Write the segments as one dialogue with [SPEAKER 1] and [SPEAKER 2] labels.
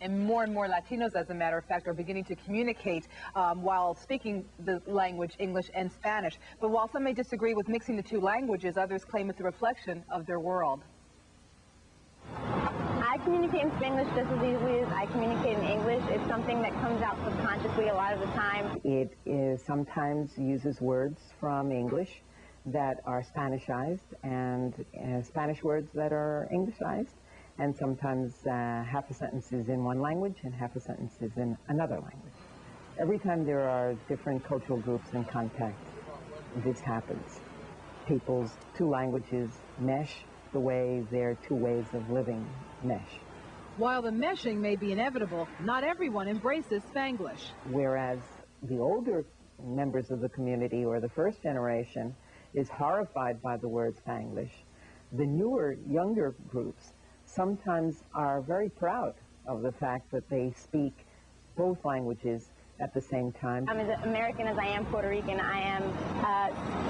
[SPEAKER 1] And more Latinos, as a matter of fact, are beginning to communicate while speaking the language English and Spanish. But while some may disagree with mixing the two languages, others claim it's a reflection of their world.
[SPEAKER 2] I communicate in Spanglish just as easily as I communicate in English. It's something that comes out subconsciously a lot of the time.
[SPEAKER 3] It is sometimes uses words from English that are Spanishized and Spanish words that are Englishized. And sometimes half a sentence is in one language and half a sentence is in another language. Every time there are different cultural groups in contact, this happens. People's two languages mesh the way their two ways of living mesh.
[SPEAKER 1] While the meshing may be inevitable, not everyone embraces Spanglish.
[SPEAKER 3] Whereas the older members of the community, or the first generation, is horrified by the word Spanglish, the newer, younger groups sometimes are very proud of the fact that they speak both languages at the same time.
[SPEAKER 2] I'm as American as I am Puerto Rican. I am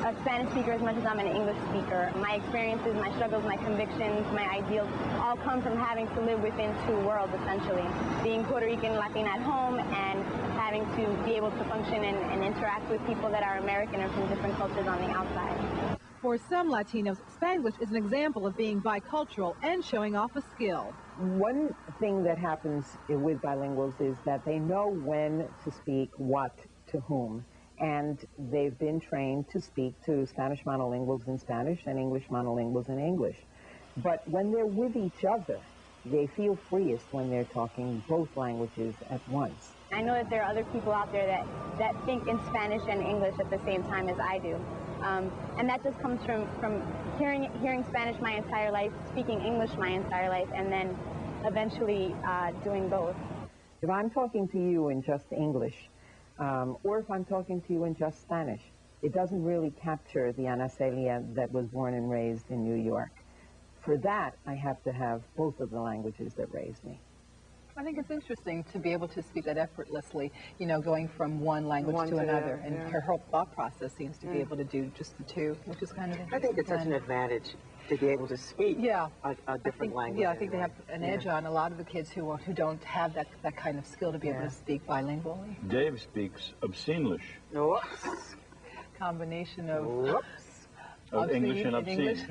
[SPEAKER 2] a Spanish speaker as much as I'm an English speaker. My experiences, my struggles, my convictions, my ideals all come from having to live within two worlds, essentially. Being Puerto Rican Latina at home and having to be able to function and interact with people that are American or from different cultures on the outside.
[SPEAKER 1] For some Latinos, Spanglish is an example of being bicultural and showing off a skill.
[SPEAKER 3] One thing that happens with bilinguals is that they know when to speak what to whom, and they've been trained to speak to Spanish monolinguals in Spanish and English monolinguals in English. But when they're with each other, they feel freest when they're talking both languages at once.
[SPEAKER 2] I know that there are other people out there that think in Spanish and English at the same time as I do. And that just comes from hearing Spanish my entire life, speaking English my entire life, and then eventually doing both.
[SPEAKER 3] If I'm talking to you in just English, or if I'm talking to you in just Spanish, it doesn't really capture the Ana Celia that was born and raised in New York. For that, I have to have both of the languages that raised me.
[SPEAKER 1] I think it's interesting to be able to speak that effortlessly, you know, going from one language to another. And her whole thought process seems to be able to do just the two, which is kind of interesting.
[SPEAKER 4] I think it's such an advantage to be able to speak a different language.
[SPEAKER 1] Yeah, I think they have an edge on a lot of the kids who don't have that kind of skill to be able to speak bilingually.
[SPEAKER 5] Dave speaks obscenelish.
[SPEAKER 1] Combination of
[SPEAKER 5] English and obscene.